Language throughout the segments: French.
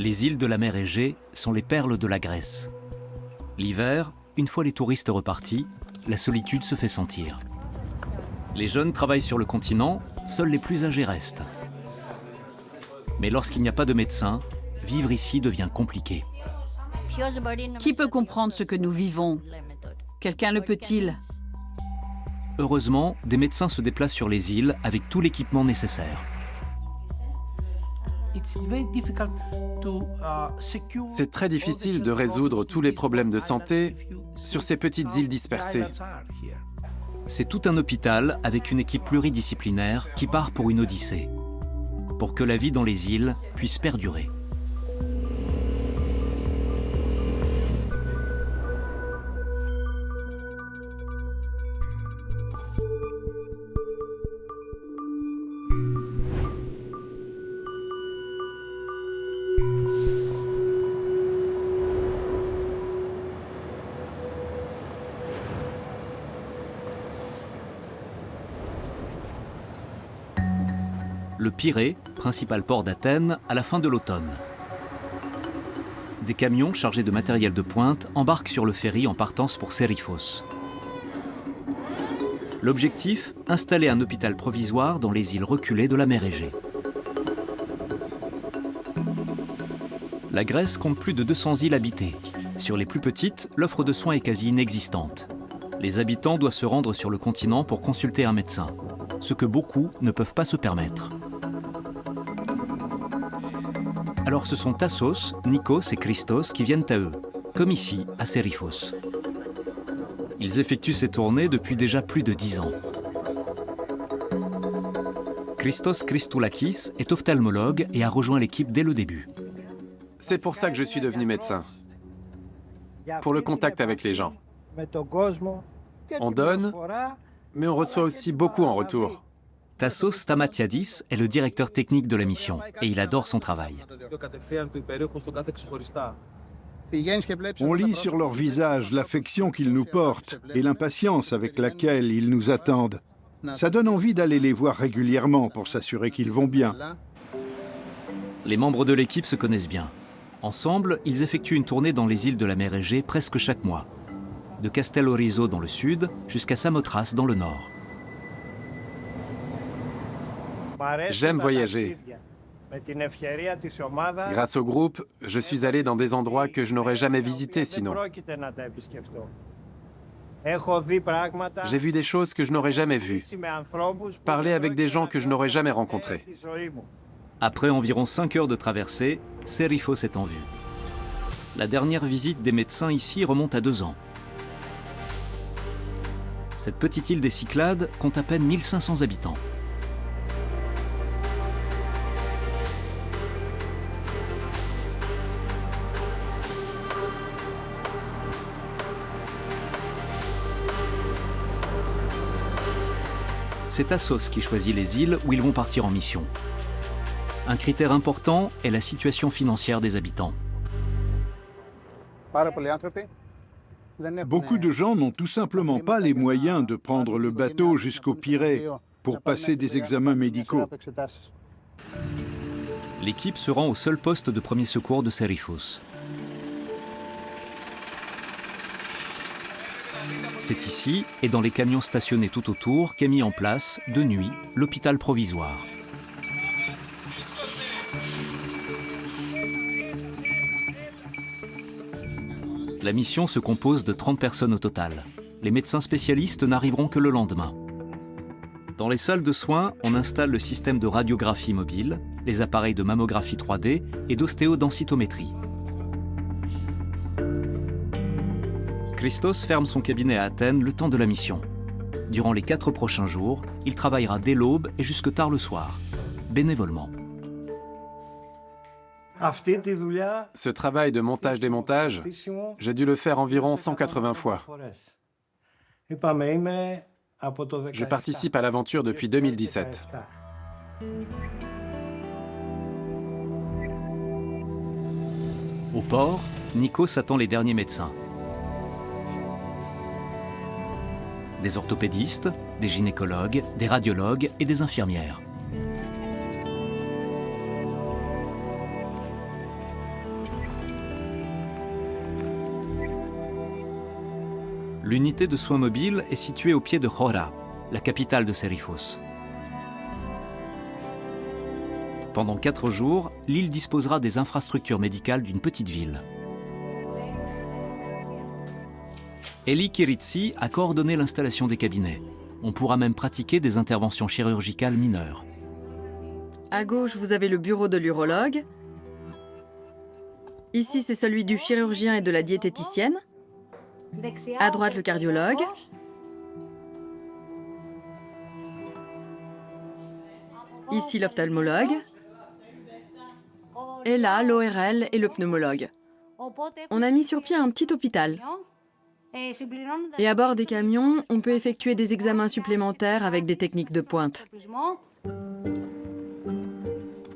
Les îles de la mer Égée sont les perles de la Grèce. L'hiver, une fois les touristes repartis, la solitude se fait sentir. Les jeunes travaillent sur le continent, seuls les plus âgés restent. Mais lorsqu'il n'y a pas de médecin, vivre ici devient compliqué. Qui peut comprendre ce que nous vivons? Quelqu'un le peut-il? Heureusement, des médecins se déplacent sur les îles avec tout l'équipement nécessaire. C'est très difficile de résoudre tous les problèmes de santé sur ces petites îles dispersées. C'est tout un hôpital avec une équipe pluridisciplinaire qui part pour une odyssée, pour que la vie dans les îles puisse perdurer. Le Pirée, principal port d'Athènes, à la fin de l'automne. Des camions chargés de matériel de pointe embarquent sur le ferry en partance pour Sériphos. L'objectif, installer un hôpital provisoire dans les îles reculées de la mer Égée. La Grèce compte plus de 200 îles habitées. Sur les plus petites, l'offre de soins est quasi inexistante. Les habitants doivent se rendre sur le continent pour consulter un médecin, ce que beaucoup ne peuvent pas se permettre. Alors ce sont Tassos, Nikos et Christos qui viennent à eux, comme ici, à Sériphos. Ils effectuent ces tournées depuis déjà plus de 10 ans. Christos Christoulakis est ophtalmologue et a rejoint l'équipe dès le début. C'est pour ça que je suis devenu médecin, pour le contact avec les gens. On donne, mais on reçoit aussi beaucoup en retour. Tassos Stamatiadis est le directeur technique de la mission et il adore son travail. On lit sur leur visage l'affection qu'ils nous portent et l'impatience avec laquelle ils nous attendent. Ça donne envie d'aller les voir régulièrement pour s'assurer qu'ils vont bien. Les membres de l'équipe se connaissent bien. Ensemble, ils effectuent une tournée dans les îles de la mer Égée presque chaque mois. De Castellorizo dans le sud jusqu'à Samothrace dans le nord. J'aime voyager. Grâce au groupe, je suis allé dans des endroits que je n'aurais jamais visités sinon. J'ai vu des choses que je n'aurais jamais vues. Parler avec des gens que je n'aurais jamais rencontrés. Après environ 5 heures de traversée, Sériphos est en vue. La dernière visite des médecins ici remonte à 2 ans. Cette petite île des Cyclades compte à peine 1500 habitants. C'est Tassos qui choisit les îles où ils vont partir en mission. Un critère important est la situation financière des habitants. Beaucoup de gens n'ont tout simplement pas les moyens de prendre le bateau jusqu'au Pirée pour passer des examens médicaux. L'équipe se rend au seul poste de premier secours de Sériphos. C'est ici, et dans les camions stationnés tout autour, qu'est mis en place, de nuit, l'hôpital provisoire. La mission se compose de 30 personnes au total. Les médecins spécialistes n'arriveront que le lendemain. Dans les salles de soins, on installe le système de radiographie mobile, les appareils de mammographie 3D et d'ostéodensitométrie. Christos ferme son cabinet à Athènes le temps de la mission. Durant les 4 prochains jours, il travaillera dès l'aube et jusque tard le soir, bénévolement. Ce travail de montage-démontage, j'ai dû le faire environ 180 fois. Je participe à l'aventure depuis 2017. Au port, Nikos attend les derniers médecins. Des orthopédistes, des gynécologues, des radiologues et des infirmières. L'unité de soins mobiles est située au pied de Chora, la capitale de Serifos. Pendant 4 jours, l'île disposera des infrastructures médicales d'une petite ville. Eli Kiritsi a coordonné l'installation des cabinets. On pourra même pratiquer des interventions chirurgicales mineures. À gauche, vous avez le bureau de l'urologue. Ici, c'est celui du chirurgien et de la diététicienne. À droite, le cardiologue. Ici, l'ophtalmologue. Et là, l'ORL et le pneumologue. On a mis sur pied un petit hôpital. Et à bord des camions, on peut effectuer des examens supplémentaires avec des techniques de pointe.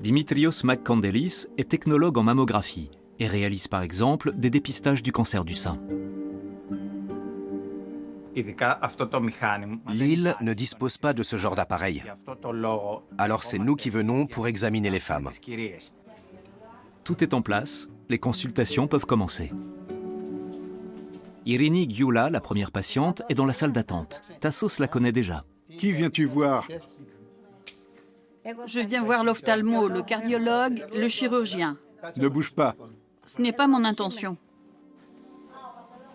Dimitrios Makkandelis est technologue en mammographie et réalise par exemple des dépistages du cancer du sein. L'île ne dispose pas de ce genre d'appareil. Alors c'est nous qui venons pour examiner les femmes. Tout est en place, les consultations peuvent commencer. Irini Gyula, la première patiente, est dans la salle d'attente. Tassos la connaît déjà. Qui viens-tu voir? Je viens voir l'ophtalmo, le cardiologue, le chirurgien. Ne bouge pas. Ce n'est pas mon intention.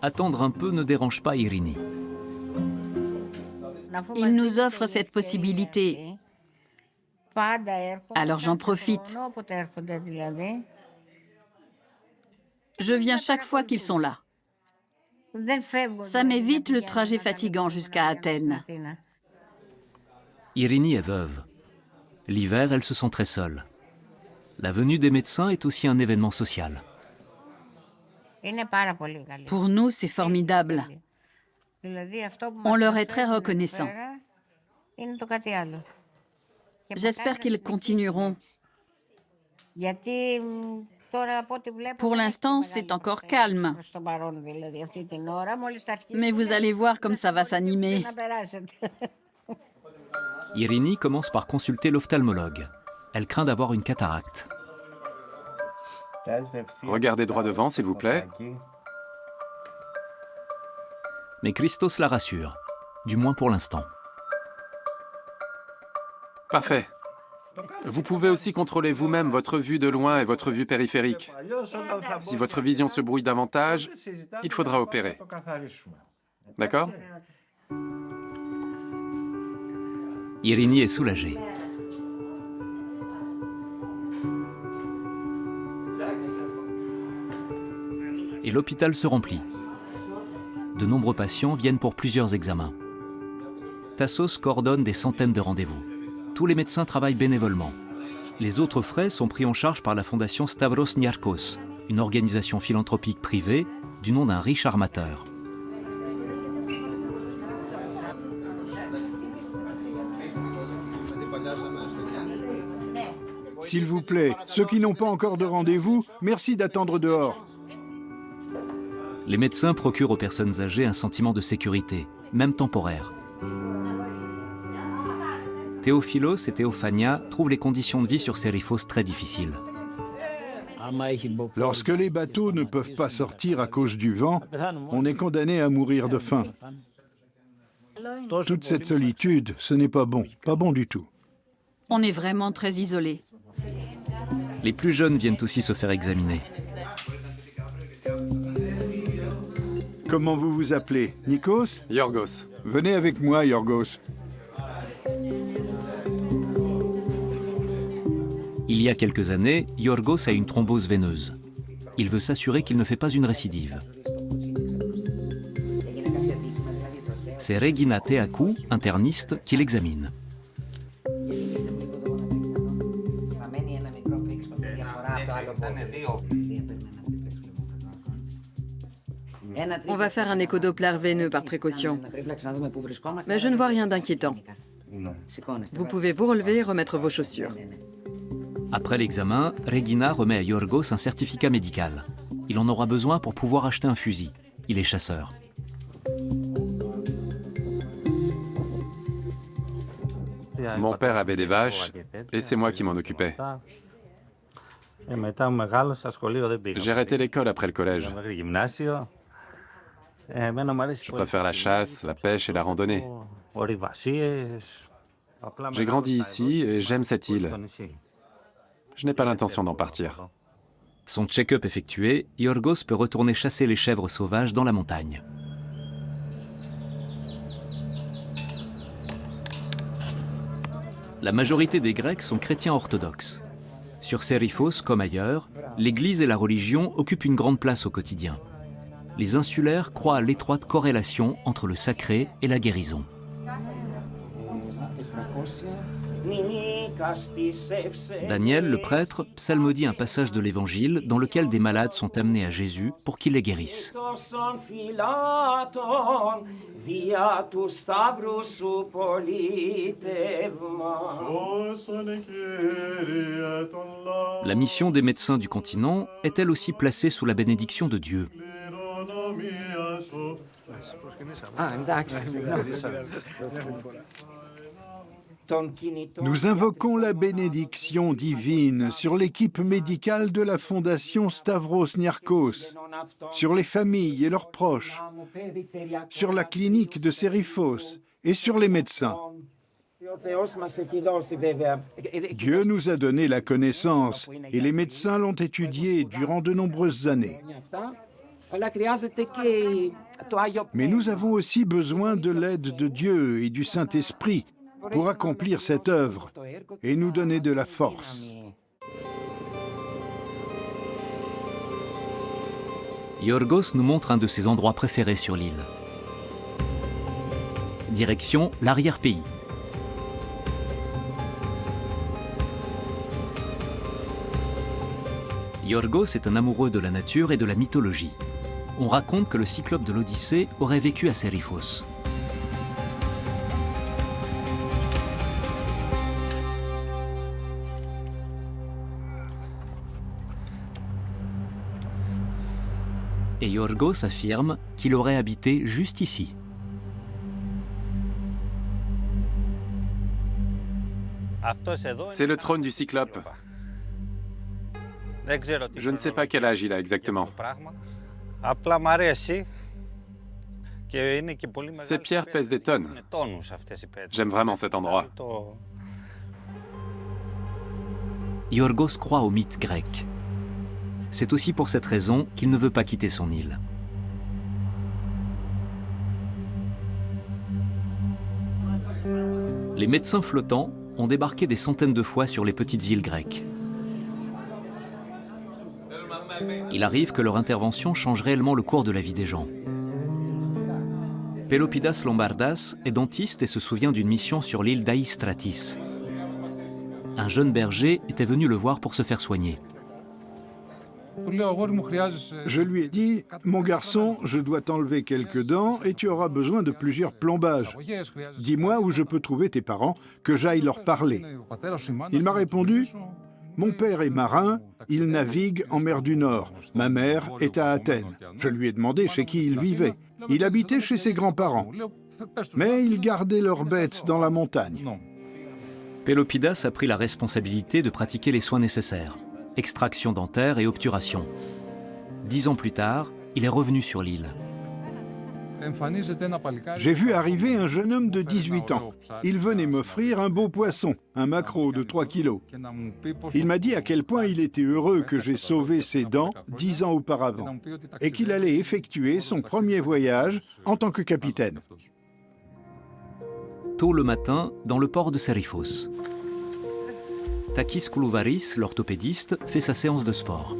Attendre un peu ne dérange pas Irini. Il nous offre cette possibilité. Alors j'en profite. Je viens chaque fois qu'ils sont là. Ça m'évite le trajet fatigant jusqu'à Athènes. Irini est veuve. L'hiver, elle se sent très seule. La venue des médecins est aussi un événement social. Pour nous, c'est formidable. On leur est très reconnaissant. J'espère qu'ils continueront. Pour l'instant, c'est encore calme. Mais vous allez voir comme ça va s'animer. Irini commence par consulter l'ophtalmologue. Elle craint d'avoir une cataracte. Regardez droit devant, s'il vous plaît. Mais Christos la rassure, du moins pour l'instant. Parfait. Vous pouvez aussi contrôler vous-même votre vue de loin et votre vue périphérique. Si votre vision se brouille davantage, il faudra opérer. D'accord? Irini est soulagée. Et l'hôpital se remplit. De nombreux patients viennent pour plusieurs examens. Tassos coordonne des centaines de rendez-vous. Tous les médecins travaillent bénévolement. Les autres frais sont pris en charge par la fondation Stavros Niarchos, une organisation philanthropique privée du nom d'un riche armateur. S'il vous plaît, ceux qui n'ont pas encore de rendez-vous, merci d'attendre dehors. Les médecins procurent aux personnes âgées un sentiment de sécurité, même temporaire. Théophilos et Théophania trouvent les conditions de vie sur Serifos très difficiles. Lorsque les bateaux ne peuvent pas sortir à cause du vent, on est condamné à mourir de faim. Toute cette solitude, ce n'est pas bon du tout. On est vraiment très isolés. Les plus jeunes viennent aussi se faire examiner. Comment vous vous appelez? Nikos? Yorgos. Venez avec moi, Yorgos. Il y a quelques années, Yorgos a une thrombose veineuse. Il veut s'assurer qu'il ne fait pas une récidive. C'est Regina Teakou, interniste, qui l'examine. On va faire un échodoppler veineux par précaution. Mais je ne vois rien d'inquiétant. Vous pouvez vous relever et remettre vos chaussures. Après l'examen, Regina remet à Yorgos un certificat médical. Il en aura besoin pour pouvoir acheter un fusil. Il est chasseur. Mon père avait des vaches et c'est moi qui m'en occupais. J'ai arrêté l'école après le collège. Je préfère la chasse, la pêche et la randonnée. J'ai grandi ici et j'aime cette île. Je n'ai pas l'intention d'en partir. Son check-up effectué, Yorgos peut retourner chasser les chèvres sauvages dans la montagne. La majorité des Grecs sont chrétiens orthodoxes. Sur Seriphos, comme ailleurs, l'Église et la religion occupent une grande place au quotidien. Les insulaires croient à l'étroite corrélation entre le sacré et la guérison. Daniel, le prêtre, psalmodie un passage de l'Évangile dans lequel des malades sont amenés à Jésus pour qu'il les guérisse. La mission des médecins du continent est elle aussi placée sous la bénédiction de Dieu. Nous invoquons la bénédiction divine sur l'équipe médicale de la Fondation Stavros Niarchos, sur les familles et leurs proches, sur la clinique de Seriphos et sur les médecins. Dieu nous a donné la connaissance et les médecins l'ont étudiée durant de nombreuses années. Mais nous avons aussi besoin de l'aide de Dieu et du Saint-Esprit pour accomplir cette œuvre et nous donner de la force. Yorgos nous montre un de ses endroits préférés sur l'île. Direction l'arrière-pays. Yorgos est un amoureux de la nature et de la mythologie. On raconte que le cyclope de l'Odyssée aurait vécu à Seriphos. Et Yorgos affirme qu'il aurait habité juste ici. C'est le trône du cyclope. Je ne sais pas quel âge il a exactement. Ces pierres pèsent des tonnes. J'aime vraiment cet endroit. Yorgos croit au mythe grec. C'est aussi pour cette raison qu'il ne veut pas quitter son île. Les médecins flottants ont débarqué des centaines de fois sur les petites îles grecques. Il arrive que leur intervention change réellement le cours de la vie des gens. Pelopidas Lombardas est dentiste et se souvient d'une mission sur l'île d'Aistratis. Un jeune berger était venu le voir pour se faire soigner. Je lui ai dit, « Mon garçon, je dois t'enlever quelques dents et tu auras besoin de plusieurs plombages. Dis-moi où je peux trouver tes parents, que j'aille leur parler. » Il m'a répondu, « Mon père est marin, il navigue en mer du Nord. Ma mère est à Athènes. » Je lui ai demandé chez qui il vivait. Il habitait chez ses grands-parents. Mais ils gardaient leurs bêtes dans la montagne. Pelopidas a pris la responsabilité de pratiquer les soins nécessaires. Extraction dentaire et obturation. 10 ans plus tard, il est revenu sur l'île. J'ai vu arriver un jeune homme de 18 ans. Il venait m'offrir un beau poisson, un maquereau de 3 kilos. Il m'a dit à quel point il était heureux que j'ai sauvé ses dents 10 ans auparavant et qu'il allait effectuer son premier voyage en tant que capitaine. Tôt le matin, dans le port de Seriphos. Takis Koulouvaris, l'orthopédiste, fait sa séance de sport.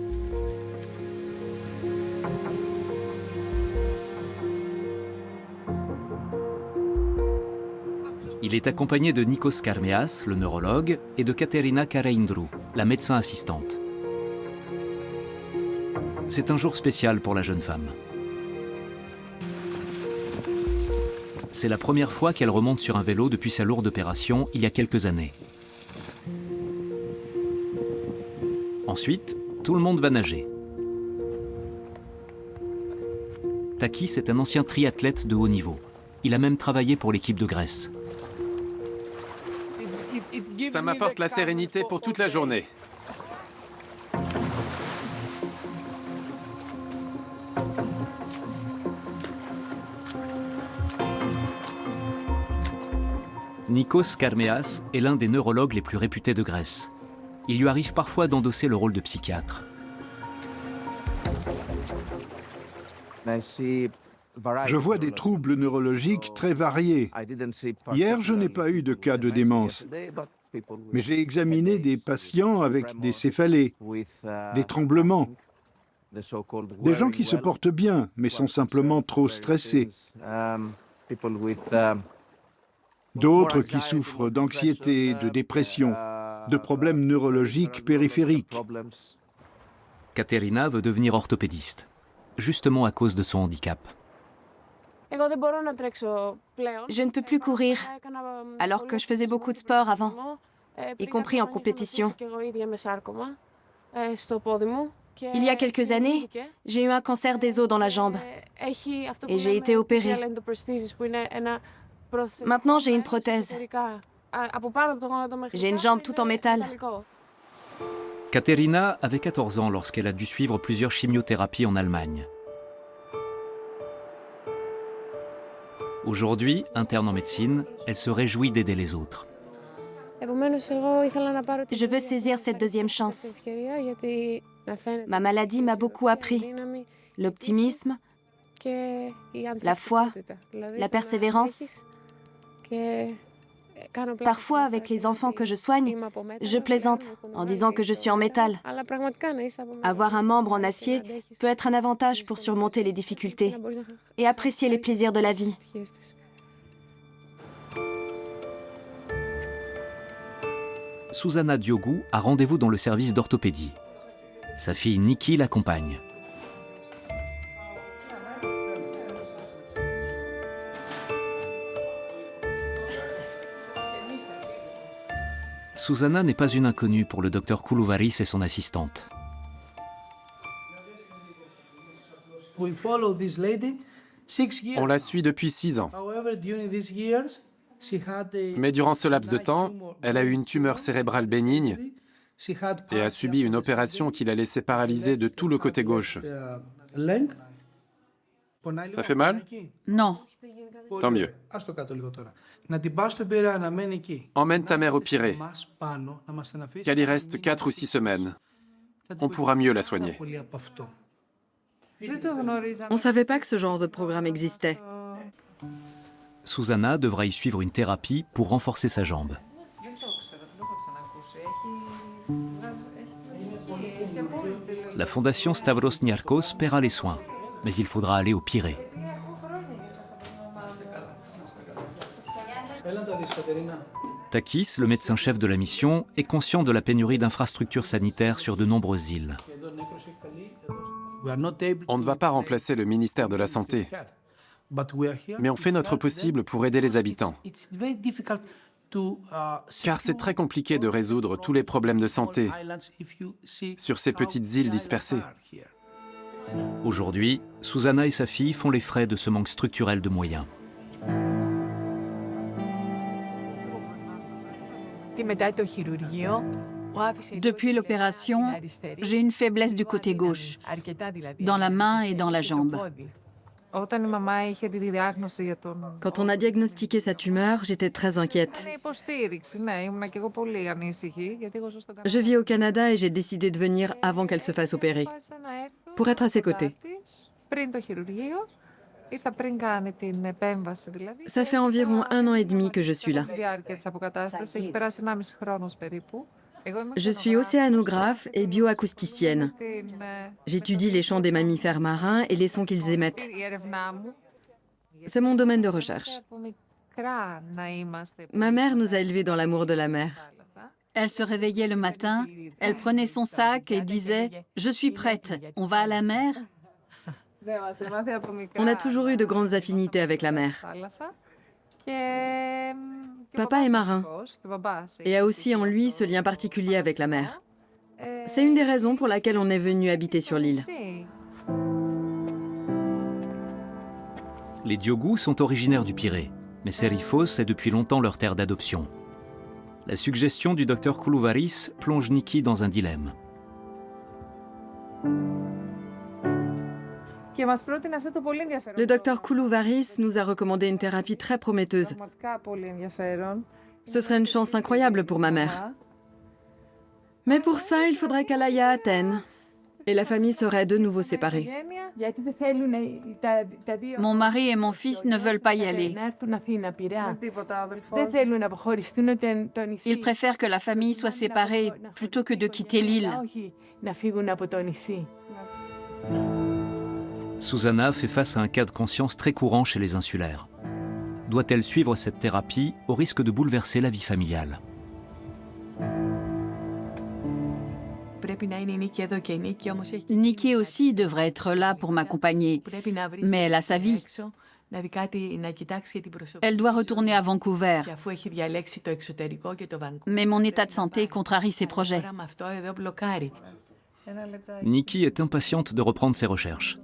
Il est accompagné de Nikos Karmeas, le neurologue, et de Katerina Karaindrou, la médecin assistante. C'est un jour spécial pour la jeune femme. C'est la première fois qu'elle remonte sur un vélo depuis sa lourde opération il y a quelques années. Ensuite, tout le monde va nager. Takis est un ancien triathlète de haut niveau. Il a même travaillé pour l'équipe de Grèce. Ça m'apporte la sérénité pour toute la journée. Nikos Karmeas est l'un des neurologues les plus réputés de Grèce. Il lui arrive parfois d'endosser le rôle de psychiatre. Je vois des troubles neurologiques très variés. Hier, je n'ai pas eu de cas de démence, mais j'ai examiné des patients avec des céphalées, des tremblements, des gens qui se portent bien, mais sont simplement trop stressés, d'autres qui souffrent d'anxiété, de dépression, de problèmes neurologiques périphériques. Katerina veut devenir orthopédiste, justement à cause de son handicap. Je ne peux plus courir, alors que je faisais beaucoup de sport avant, y compris en compétition. Il y a quelques années, j'ai eu un cancer des os dans la jambe et j'ai été opérée. Maintenant, j'ai une prothèse. J'ai une jambe toute en métal. Katerina avait 14 ans lorsqu'elle a dû suivre plusieurs chimiothérapies en Allemagne. Aujourd'hui, interne en médecine, elle se réjouit d'aider les autres. Je veux saisir cette deuxième chance. Ma maladie m'a beaucoup appris. L'optimisme, la foi, la persévérance. Parfois, avec les enfants que je soigne, je plaisante en disant que je suis en métal. Avoir un membre en acier peut être un avantage pour surmonter les difficultés et apprécier les plaisirs de la vie. Susanna Diogu a rendez-vous dans le service d'orthopédie. Sa fille Niki l'accompagne. Susanna n'est pas une inconnue pour le docteur Koulouvaris et son assistante. On la suit depuis 6 ans. Mais durant ce laps de temps, elle a eu une tumeur cérébrale bénigne et a subi une opération qui l'a laissée paralysée de tout le côté gauche. Ça fait mal? Non. Tant mieux. Emmène ta mère au Pirée. Qu'elle y reste 4 ou 6 semaines. On pourra mieux la soigner. On ne savait pas que ce genre de programme existait. Susanna devra y suivre une thérapie pour renforcer sa jambe. La fondation Stavros Niarchos paiera les soins, mais il faudra aller au Pirée. Takis, le médecin-chef de la mission, est conscient de la pénurie d'infrastructures sanitaires sur de nombreuses îles. On ne va pas remplacer le ministère de la Santé, mais on fait notre possible pour aider les habitants. Car c'est très compliqué de résoudre tous les problèmes de santé sur ces petites îles dispersées. Aujourd'hui, Susanna et sa fille font les frais de ce manque structurel de moyens. Depuis l'opération, j'ai une faiblesse du côté gauche, dans la main et dans la jambe. Quand on a diagnostiqué sa tumeur, j'étais très inquiète. Je vis au Canada et j'ai décidé de venir avant qu'elle se fasse opérer, pour être à ses côtés. Ça fait environ 1 an et demi que je suis là. Je suis océanographe et bioacousticienne. J'étudie les chants des mammifères marins et les sons qu'ils émettent. C'est mon domaine de recherche. Ma mère nous a élevés dans l'amour de la mer. Elle se réveillait le matin, elle prenait son sac et disait « Je suis prête, on va à la mer ?» On a toujours eu de grandes affinités avec la mer. Papa est marin et a aussi en lui ce lien particulier avec la mer. C'est une des raisons pour laquelle on est venu habiter sur l'île. Les Diogu sont originaires du Pirée, mais Serifos est depuis longtemps leur terre d'adoption. La suggestion du docteur Koulouvaris plonge Niki dans un dilemme. Le docteur Koulouvaris nous a recommandé une thérapie très prometteuse. Ce serait une chance incroyable pour ma mère. Mais pour ça, il faudrait qu'elle aille à Athènes. Et la famille serait de nouveau séparée. Mon mari et mon fils ne veulent pas y aller. Ils préfèrent que la famille soit séparée plutôt que de quitter l'île. Susanna fait face à un cas de conscience très courant chez les insulaires. Doit-elle suivre cette thérapie au risque de bouleverser la vie familiale? Nikki aussi devrait être là pour m'accompagner, mais elle a sa vie. Elle doit retourner à Vancouver. Mais mon état de santé contrarie ses projets. Nikki est impatiente de reprendre ses recherches.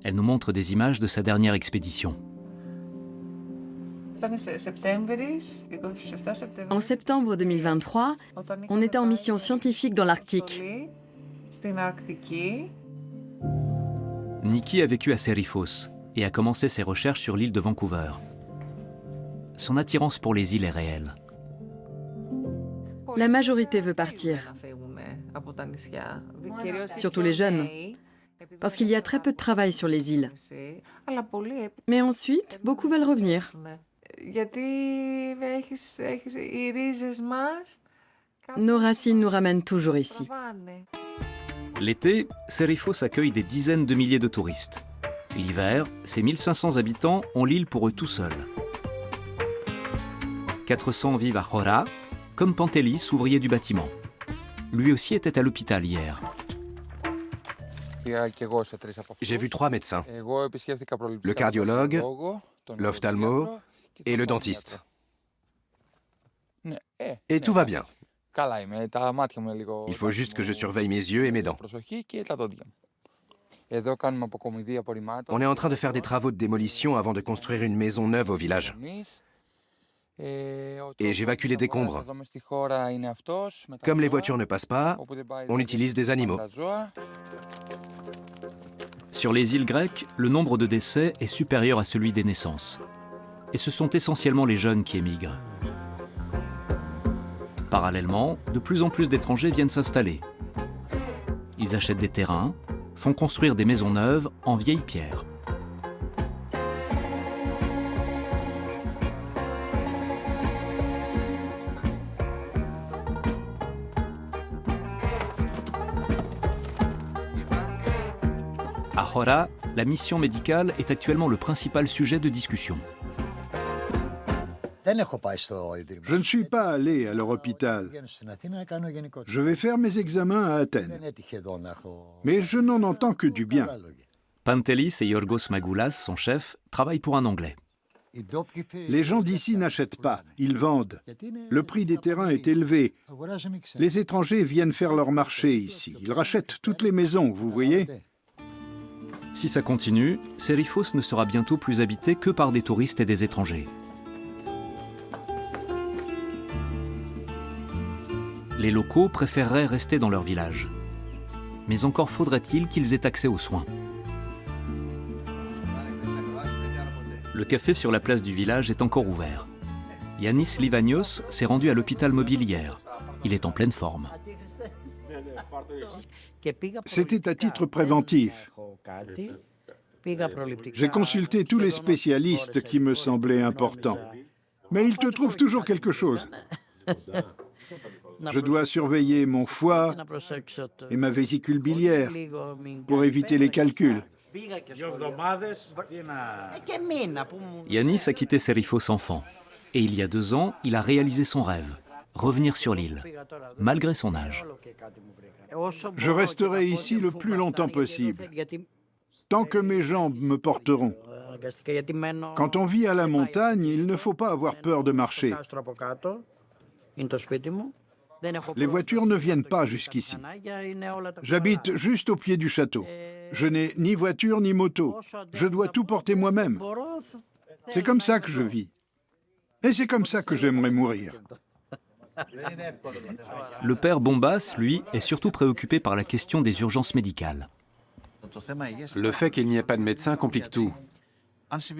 Elle nous montre des images de sa dernière expédition. En septembre 2023, on était en mission scientifique dans l'Arctique. Nikki a vécu à Serifos et a commencé ses recherches sur l'île de Vancouver. Son attirance pour les îles est réelle. La majorité veut partir, surtout les jeunes, parce qu'il y a très peu de travail sur les îles. Mais ensuite, beaucoup veulent revenir. Nos racines nous ramènent toujours ici. L'été, Serifos accueille des dizaines de milliers de touristes. L'hiver, ses 1500 habitants ont l'île pour eux tout seuls. 400 vivent à Chora, comme Pantelis, ouvrier du bâtiment. Lui aussi était à l'hôpital hier. J'ai vu 3 médecins. Le cardiologue, l'ophtalmo et le dentiste. Et tout va bien. Il faut juste que je surveille mes yeux et mes dents. On est en train de faire des travaux de démolition avant de construire une maison neuve au village. Et j'évacue les décombres. Comme les voitures ne passent pas, on utilise des animaux. Sur les îles grecques, le nombre de décès est supérieur à celui des naissances. Et ce sont essentiellement les jeunes qui émigrent. Parallèlement, de plus en plus d'étrangers viennent s'installer. Ils achètent des terrains, font construire des maisons neuves en vieilles pierres. À Chora, la mission médicale est actuellement le principal sujet de discussion. Je ne suis pas allé à leur hôpital. Je vais faire mes examens à Athènes. Mais je n'en entends que du bien. Pantelis et Yorgos Magoulas, son chef, travaillent pour un Anglais. Les gens d'ici n'achètent pas, ils vendent. Le prix des terrains est élevé. Les étrangers viennent faire leur marché ici. Ils rachètent toutes les maisons, vous voyez. Si ça continue, Serifos ne sera bientôt plus habité que par des touristes et des étrangers. Les locaux préféreraient rester dans leur village. Mais encore faudrait-il qu'ils aient accès aux soins. Le café sur la place du village est encore ouvert. Yannis Livanios s'est rendu à l'hôpital mobile hier. Il est en pleine forme. C'était à titre préventif. J'ai consulté tous les spécialistes qui me semblaient importants. Mais ils te trouvent toujours quelque chose. Je dois surveiller mon foie et ma vésicule biliaire pour éviter les calculs. Yannis a quitté Serifos enfant. Et il y a 2 ans, il a réalisé son rêve, revenir sur l'île, malgré son âge. Je resterai ici le plus longtemps possible, tant que mes jambes me porteront. Quand on vit à la montagne, il ne faut pas avoir peur de marcher. Les voitures ne viennent pas jusqu'ici. J'habite juste au pied du château. Je n'ai ni voiture ni moto. Je dois tout porter moi-même. C'est comme ça que je vis. Et c'est comme ça que j'aimerais mourir. Le père Bombas, lui, est surtout préoccupé par la question des urgences médicales. Le fait qu'il n'y ait pas de médecin complique tout.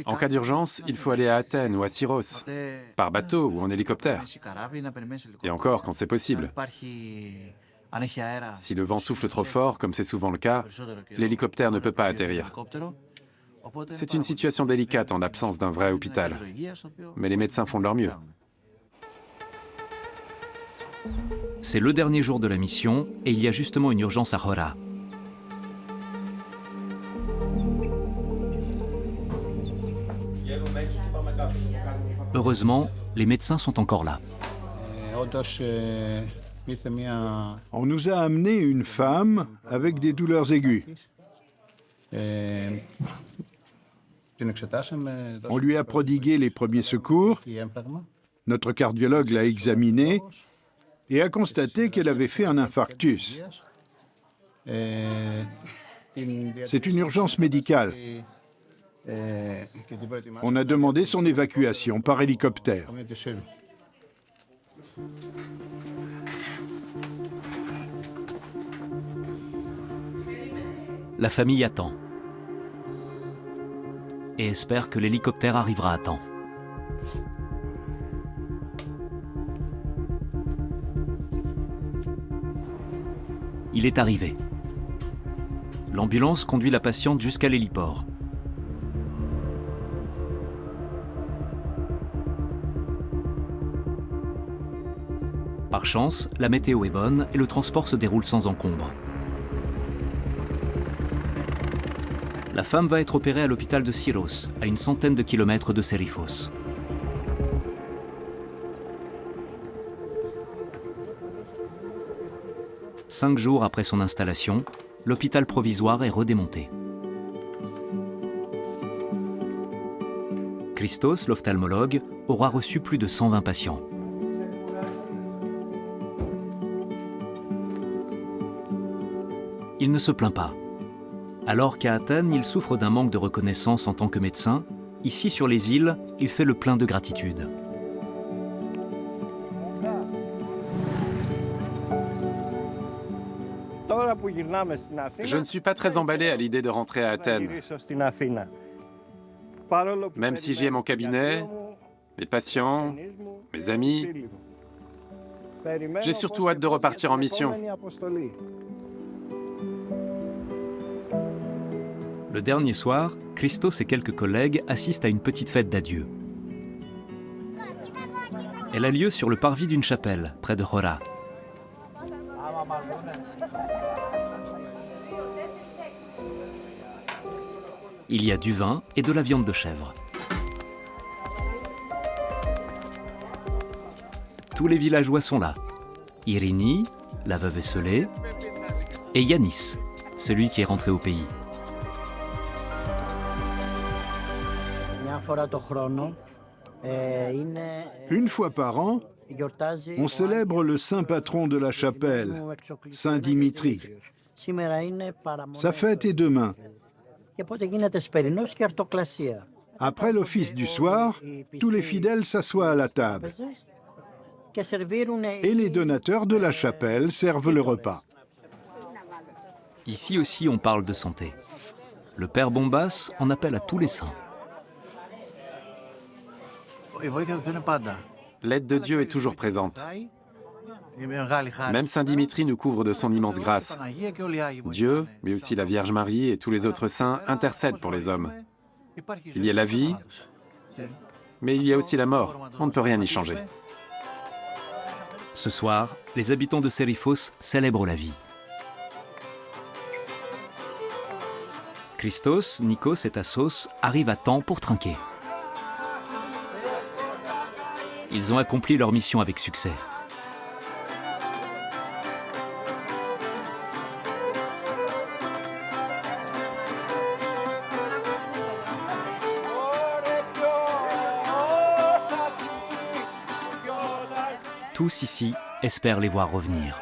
En cas d'urgence, il faut aller à Athènes ou à Syros, par bateau ou en hélicoptère. Et encore quand c'est possible. Si le vent souffle trop fort, comme c'est souvent le cas, l'hélicoptère ne peut pas atterrir. C'est une situation délicate en l'absence d'un vrai hôpital. Mais les médecins font de leur mieux. C'est le dernier jour de la mission et il y a justement une urgence à Hora. Heureusement, les médecins sont encore là. On nous a amené une femme avec des douleurs aiguës. On lui a prodigué les premiers secours. Notre cardiologue l'a examinée et a constaté qu'elle avait fait un infarctus. C'est une urgence médicale. On a demandé son évacuation par hélicoptère. La famille attend et espère que l'hélicoptère arrivera à temps. Il est arrivé. L'ambulance conduit la patiente jusqu'à l'héliport. Par chance, la météo est bonne et le transport se déroule sans encombre. La femme va être opérée à l'hôpital de Syros, à une centaine de kilomètres de Serifos. Cinq jours après son installation, l'hôpital provisoire est redémonté. Christos, l'ophtalmologue, aura reçu plus de 120 patients. Il ne se plaint pas. Alors qu'à Athènes, il souffre d'un manque de reconnaissance en tant que médecin, ici sur les îles, il fait le plein de gratitude. Je ne suis pas très emballé à l'idée de rentrer à Athènes. Même si j'y ai mon cabinet, mes patients, mes amis, j'ai surtout hâte de repartir en mission. Le dernier soir, Christos et quelques collègues assistent à une petite fête d'adieu. Elle a lieu sur le parvis d'une chapelle, près de Hora. Il y a du vin et de la viande de chèvre. Tous les villageois sont là. Irini, la veuve esselée, et Yanis, celui qui est rentré au pays. Une fois par an, on célèbre le saint patron de la chapelle, Saint Dimitri. Sa fête est demain. Après l'office du soir, tous les fidèles s'assoient à la table. Et les donateurs de la chapelle servent le repas. Ici aussi, on parle de santé. Le père Bombas en appelle à tous les saints. L'aide de Dieu est toujours présente. Même Saint Dimitri nous couvre de son immense grâce. Dieu, mais aussi la Vierge Marie et tous les autres saints intercèdent pour les hommes. Il y a la vie, mais il y a aussi la mort. On ne peut rien y changer. Ce soir, les habitants de Serifos célèbrent la vie. Christos, Nikos et Tassos arrivent à temps pour trinquer. Ils ont accompli leur mission avec succès. Tous ici espèrent les voir revenir.